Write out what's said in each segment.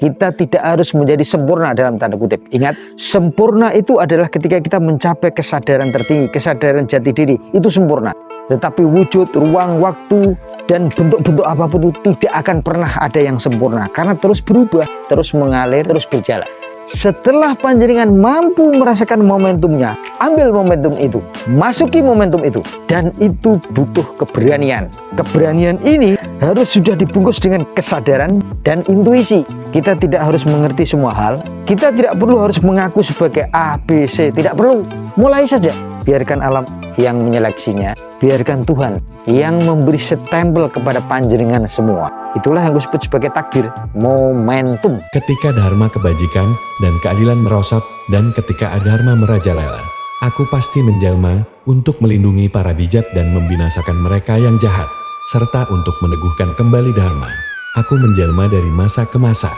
Kita tidak harus menjadi sempurna dalam tanda kutip. Ingat, sempurna itu adalah ketika kita mencapai kesadaran tertinggi, kesadaran jati diri. Itu sempurna. Tetapi wujud, ruang, waktu, dan bentuk-bentuk apapun itu tidak akan pernah ada yang sempurna. Karena terus berubah, terus mengalir, terus berjalan. Setelah panjenengan mampu merasakan momentumnya, ambil momentum itu, masuki momentum itu, dan itu butuh keberanian. Keberanian ini harus sudah dibungkus dengan kesadaran dan intuisi. Kita tidak harus mengerti semua hal, kita tidak perlu harus mengaku sebagai A, B, C, tidak perlu. Mulai saja, biarkan alam yang menyeleksinya, biarkan Tuhan yang memberi stempel kepada panjenengan semua. Itulah yang disebut sebagai takdir, momentum. Ketika dharma kebajikan dan keadilan merosot, dan ketika adharma merajalela, aku pasti menjelma untuk melindungi para bijak dan membinasakan mereka yang jahat, serta untuk meneguhkan kembali dharma. Aku menjelma dari masa ke masa.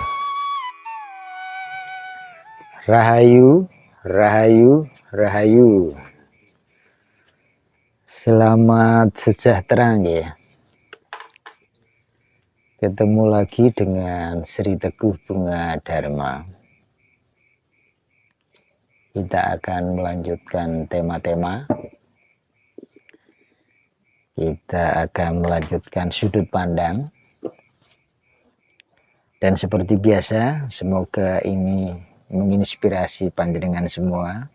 Rahayu, rahayu, rahayu. Selamat sejahtera ya. Ketemu lagi dengan Sri Teguh Bunga Dharma. Kita akan melanjutkan tema-tema. Kita akan melanjutkan sudut pandang. Dan seperti biasa, semoga ini menginspirasi panjenengan semua.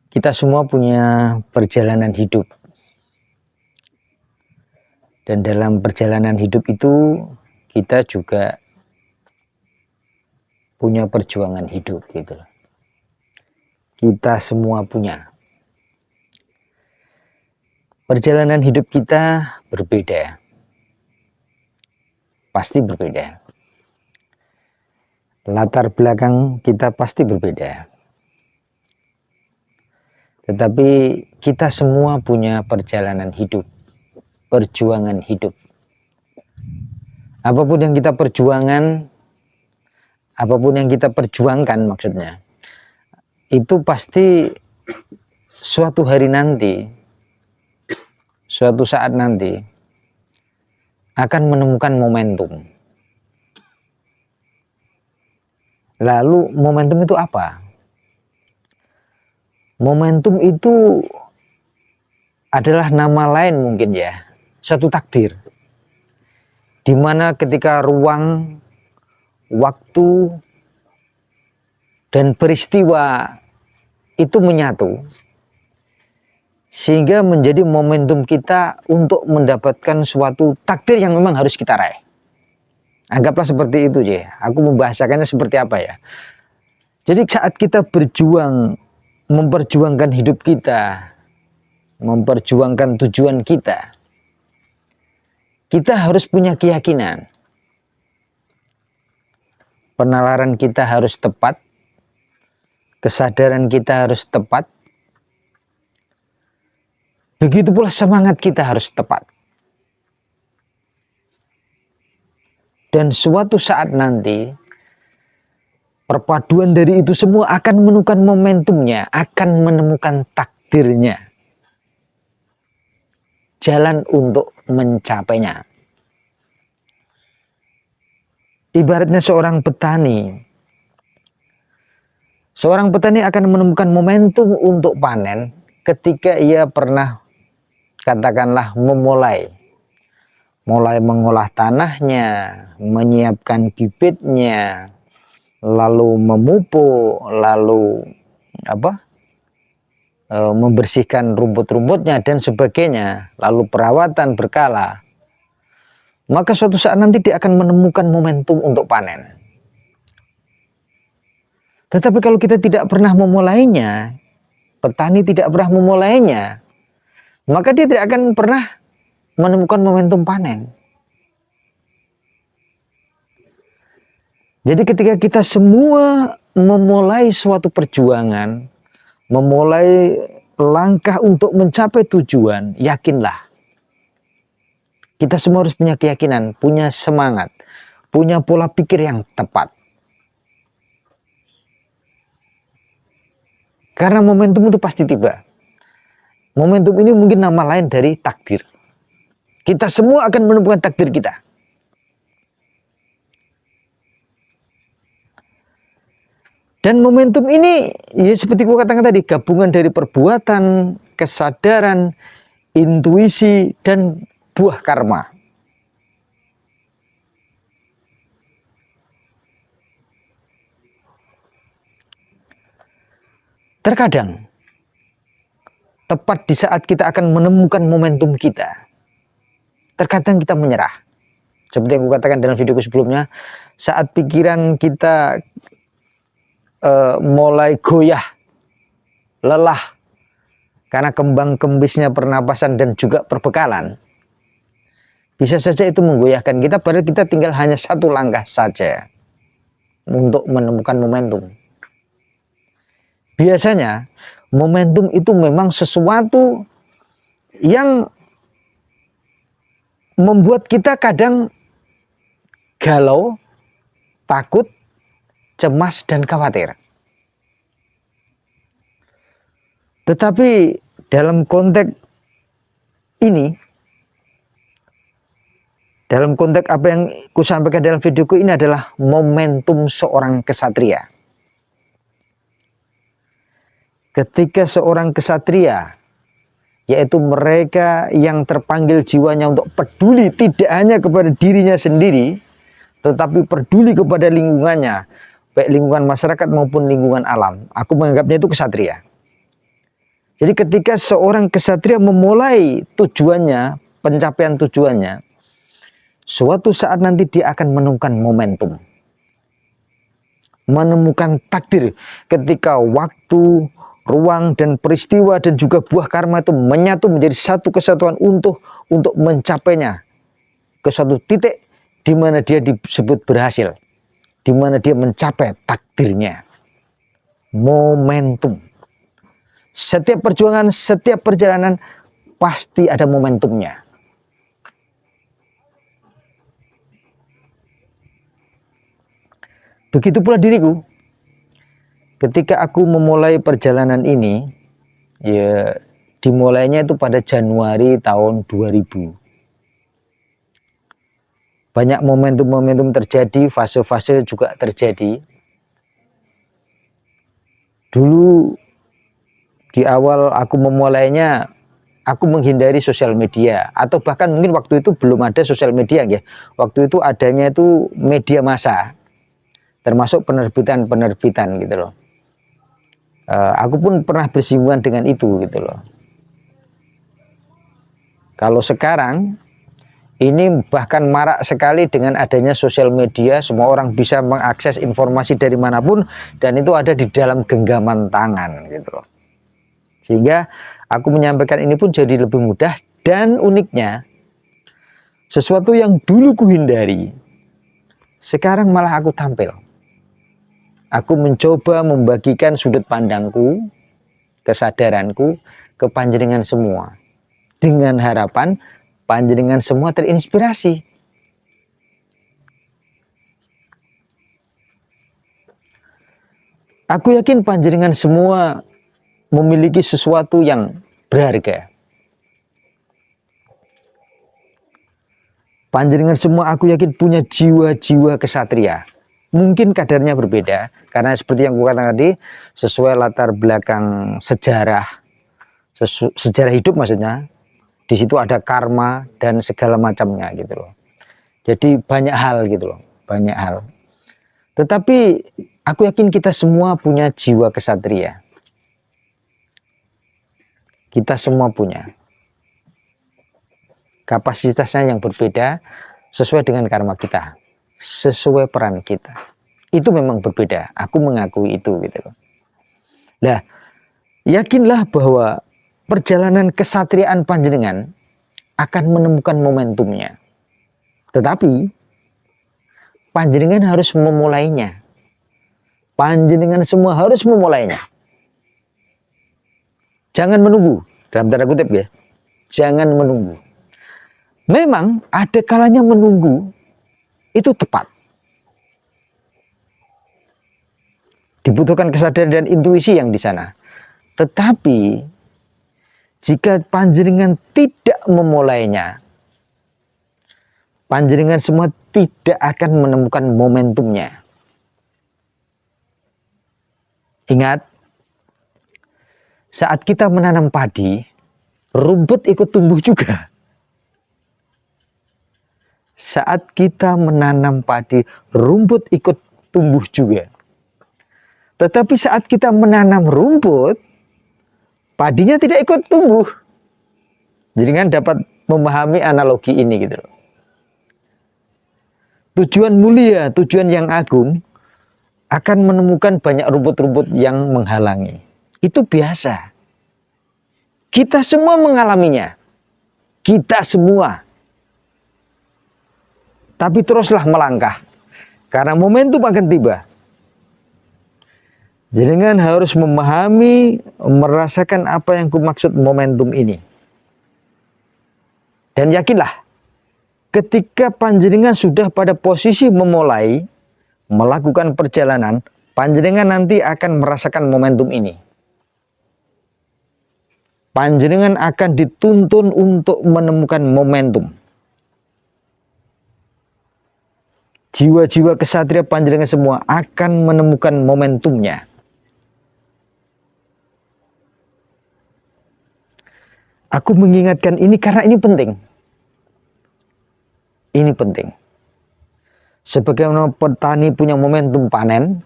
Kita semua punya perjalanan hidup. Dan dalam perjalanan hidup itu kita juga punya perjuangan hidup gitu. Kita semua punya. Perjalanan hidup kita berbeda. Pasti berbeda. Latar belakang kita pasti berbeda. Tetapi kita semua punya perjalanan hidup. Perjuangan hidup. Apapun yang kita perjuangkan maksudnya, itu pasti suatu hari nanti, suatu saat nanti akan menemukan momentum. Lalu momentum itu apa? Momentum itu adalah nama lain mungkin ya, suatu takdir, di mana ketika ruang, waktu, dan peristiwa itu menyatu, sehingga menjadi momentum kita untuk mendapatkan suatu takdir yang memang harus kita raih. Anggaplah seperti itu ya. Aku membahasakannya seperti apa ya. Jadi saat kita berjuang, memperjuangkan hidup kita, memperjuangkan tujuan kita harus punya keyakinan. Penalaran kita harus tepat, kesadaran kita harus tepat, begitu pula semangat kita harus tepat. Dan suatu saat nanti, perpaduan dari itu semua akan menemukan momentumnya, akan menemukan takdirnya. Jalan untuk mencapainya. Ibaratnya seorang petani. Seorang petani akan menemukan momentum untuk panen ketika ia pernah, katakanlah, mulai mengolah tanahnya, menyiapkan bibitnya, lalu memupuk, lalu membersihkan rumput-rumputnya dan sebagainya, lalu perawatan berkala, maka suatu saat nanti dia akan menemukan momentum untuk panen. Tetapi kalau kita tidak pernah memulainya, petani tidak pernah memulainya, maka dia tidak akan pernah menemukan momentum panen. Jadi ketika kita semua memulai suatu perjuangan, memulai langkah untuk mencapai tujuan, yakinlah. Kita semua harus punya keyakinan, punya semangat, punya pola pikir yang tepat. Karena momentum itu pasti tiba. Momentum ini mungkin nama lain dari takdir. Kita semua akan menemukan takdir kita. Dan momentum ini ya seperti aku katakan tadi, gabungan dari perbuatan, kesadaran, intuisi, dan buah karma. Terkadang tepat di saat kita akan menemukan momentum kita, terkadang kita menyerah. Seperti yang aku katakan dalam videoku sebelumnya, saat pikiran kita mulai goyah, lelah, karena kembang kembisnya pernapasan dan juga perbekalan, bisa saja itu menggoyahkan kita, padahal kita tinggal hanya satu langkah saja untuk menemukan momentum. Biasanya momentum itu memang sesuatu yang membuat kita kadang galau, takut, cemas, dan khawatir. Tetapi dalam konteks ini, dalam konteks apa yang kusampaikan dalam videoku ini adalah momentum seorang kesatria. Ketika seorang kesatria, yaitu mereka yang terpanggil jiwanya untuk peduli tidak hanya kepada dirinya sendiri, tetapi peduli kepada lingkungannya, baik lingkungan masyarakat maupun lingkungan alam. Aku menganggapnya itu kesatria. Jadi ketika seorang kesatria memulai tujuannya, pencapaian tujuannya, suatu saat nanti dia akan menemukan momentum, menemukan takdir ketika waktu, ruang, dan peristiwa dan juga buah karma itu menyatu menjadi satu kesatuan untuk mencapainya ke suatu titik di mana dia disebut berhasil, di mana dia mencapai takdirnya. Momentum. Setiap perjuangan, setiap perjalanan pasti ada momentumnya. Begitu pula diriku. Ketika aku memulai perjalanan ini, ya dimulainya itu pada Januari tahun 2000. Banyak momentum-momentum terjadi, fase-fase juga terjadi. Dulu di awal aku memulainya, aku menghindari sosial media, atau bahkan mungkin waktu itu belum ada sosial media ya. Waktu itu adanya itu media massa, termasuk penerbitan-penerbitan gitu loh. Aku pun pernah bersinggungan dengan itu gitu loh. Kalau sekarang ini bahkan marak sekali dengan adanya sosial media, semua orang bisa mengakses informasi dari manapun dan itu ada di dalam genggaman tangan gitu loh. Sehingga aku menyampaikan ini pun jadi lebih mudah, dan uniknya sesuatu yang dulu kuhindari sekarang malah aku tampil. Aku mencoba membagikan sudut pandangku, kesadaranku ke panjenengan semua, dengan harapan panjenengan semua terinspirasi. Aku yakin panjenengan semua memiliki sesuatu yang berharga. Panjenengan semua aku yakin punya jiwa-jiwa kesatria. Mungkin kadarnya berbeda, karena seperti yang aku katakan tadi, sesuai latar belakang sejarah, sejarah hidup maksudnya, di situ ada karma dan segala macamnya gitu loh. Jadi banyak hal gitu loh, banyak hal. Tetapi aku yakin kita semua punya jiwa kesatria. Kita semua punya. Kapasitasnya yang berbeda sesuai dengan karma kita, sesuai peran kita. Itu memang berbeda. Aku mengakui itu gitu loh. Nah, yakinlah bahwa perjalanan kesatriaan panjenengan akan menemukan momentumnya. Tetapi panjenengan harus memulainya. Panjenengan semua harus memulainya. Jangan menunggu, dalam tanda kutip ya. Jangan menunggu. Memang ada kalanya menunggu itu tepat. Dibutuhkan kesadaran dan intuisi yang di sana. Tetapi jika panjenengan tidak memulainya, panjenengan semua tidak akan menemukan momentumnya. Ingat, saat kita menanam padi, rumput ikut tumbuh juga. Saat kita menanam padi, rumput ikut tumbuh juga. Tetapi saat kita menanam rumput, padinya tidak ikut tumbuh. Jadi kan dapat memahami analogi ini gitu loh. Tujuan mulia, tujuan yang agung akan menemukan banyak rumput-rumput yang menghalangi. Itu biasa. Kita semua mengalaminya. Kita semua. Tapi teruslah melangkah. Karena momentum akan tiba. Jenengan harus memahami, merasakan apa yang kumaksud momentum ini. Dan yakinlah, ketika panjenengan sudah pada posisi memulai melakukan perjalanan, panjenengan nanti akan merasakan momentum ini. Panjenengan akan dituntun untuk menemukan momentum. Jiwa-jiwa kesatria panjenengan semua akan menemukan momentumnya. Aku mengingatkan ini karena ini penting. Ini penting. Sebagaimana petani punya momentum panen,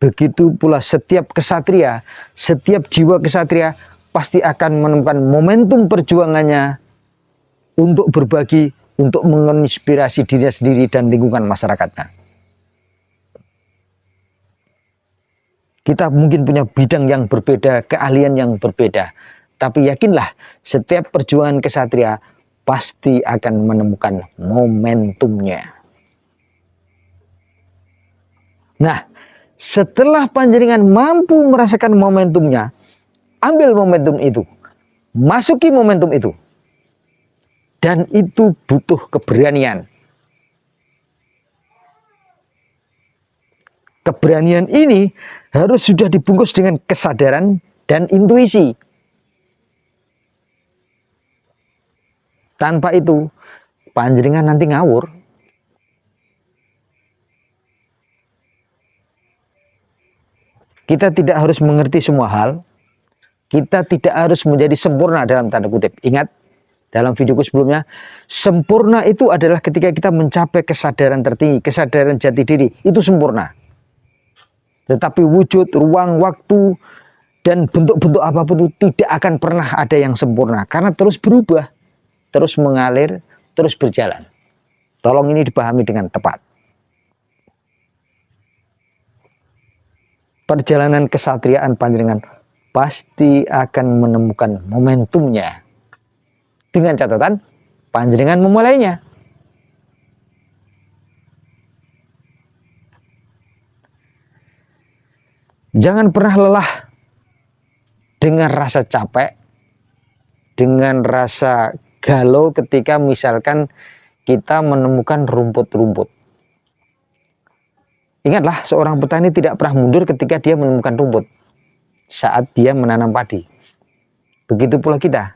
begitu pula setiap kesatria, setiap jiwa kesatria pasti akan menemukan momentum perjuangannya untuk berbagi, untuk menginspirasi dirinya sendiri dan lingkungan masyarakatnya. Kita mungkin punya bidang yang berbeda, keahlian yang berbeda. Tapi yakinlah, setiap perjuangan kesatria pasti akan menemukan momentumnya. Nah, setelah panjenengan mampu merasakan momentumnya, ambil momentum itu, masuki momentum itu. Dan itu butuh keberanian. Keberanian ini harus sudah dibungkus dengan kesadaran dan intuisi. Tanpa itu, panjenengan nanti ngawur. Kita tidak harus mengerti semua hal. Kita tidak harus menjadi sempurna dalam tanda kutip. Ingat, dalam videoku sebelumnya, sempurna itu adalah ketika kita mencapai kesadaran tertinggi, kesadaran jati diri. Itu sempurna. Tetapi wujud, ruang, waktu, dan bentuk-bentuk apapun itu tidak akan pernah ada yang sempurna. Karena terus berubah. Terus mengalir, terus berjalan. Tolong ini dipahami dengan tepat. Perjalanan kesatriaan panjenengan pasti akan menemukan momentumnya. Dengan catatan, panjenengan memulainya. Jangan pernah lelah dengan rasa capek, dengan rasa galau ketika misalkan kita menemukan rumput-rumput. Ingatlah, seorang petani tidak pernah mundur ketika dia menemukan rumput saat dia menanam padi. Begitu pula kita,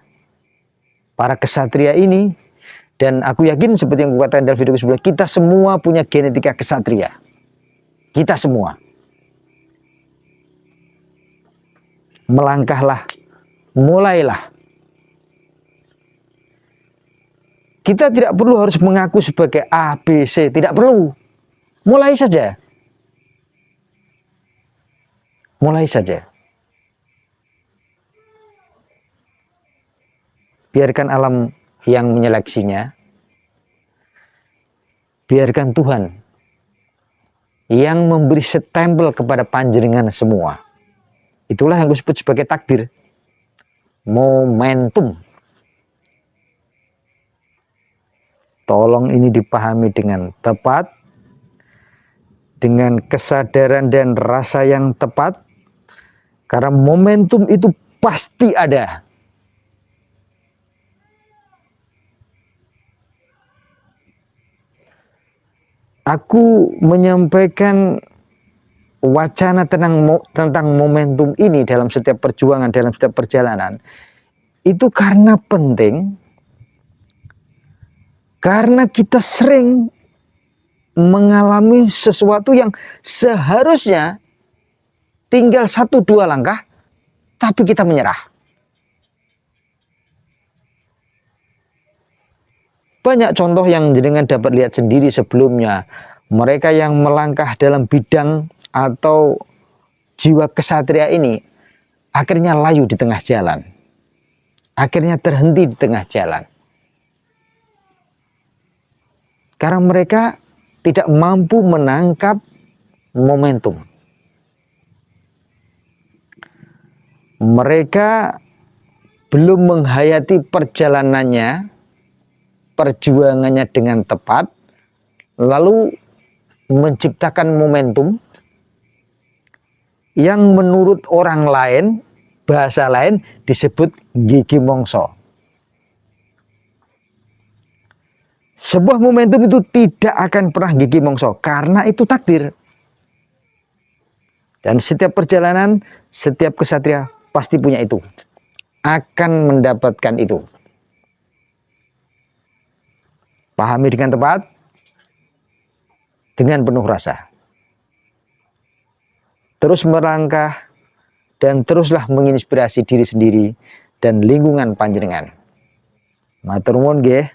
para kesatria ini, dan aku yakin seperti yang aku katakan dalam video sebelumnya, kita semua punya genetika kesatria. Kita semua. Melangkahlah, mulailah. Kita tidak perlu harus mengaku sebagai A, B, C. Tidak perlu. Mulai saja. Mulai saja. Biarkan alam yang menyeleksinya. Biarkan Tuhan yang memberi stempel kepada panjenengan semua. Itulah yang disebut sebagai takdir. Momentum. Tolong ini dipahami dengan tepat, dengan kesadaran dan rasa yang tepat, karena momentum itu pasti ada. Aku menyampaikan wacana tentang momentum ini dalam setiap perjuangan, dalam setiap perjalanan, itu karena penting. Karena kita sering mengalami sesuatu yang seharusnya tinggal 1-2 langkah, tapi kita menyerah. Banyak contoh yang jenengan dapat lihat sendiri sebelumnya. Mereka yang melangkah dalam bidang atau jiwa kesatria ini akhirnya layu di tengah jalan. Akhirnya terhenti di tengah jalan. Karena mereka tidak mampu menangkap momentum. Mereka belum menghayati perjalanannya, perjuangannya dengan tepat, lalu menciptakan momentum yang menurut orang lain, bahasa lain disebut gigi mongso. Sebuah momentum itu tidak akan pernah gigi mongso karena itu takdir. Dan setiap perjalanan, setiap kesatria pasti punya itu. Akan mendapatkan itu. Pahami dengan tepat, dengan penuh rasa. Terus melangkah dan teruslah menginspirasi diri sendiri dan lingkungan panjenengan. Matur nuwun nggih.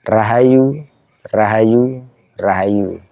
Rahayu, rahayu, rahayu.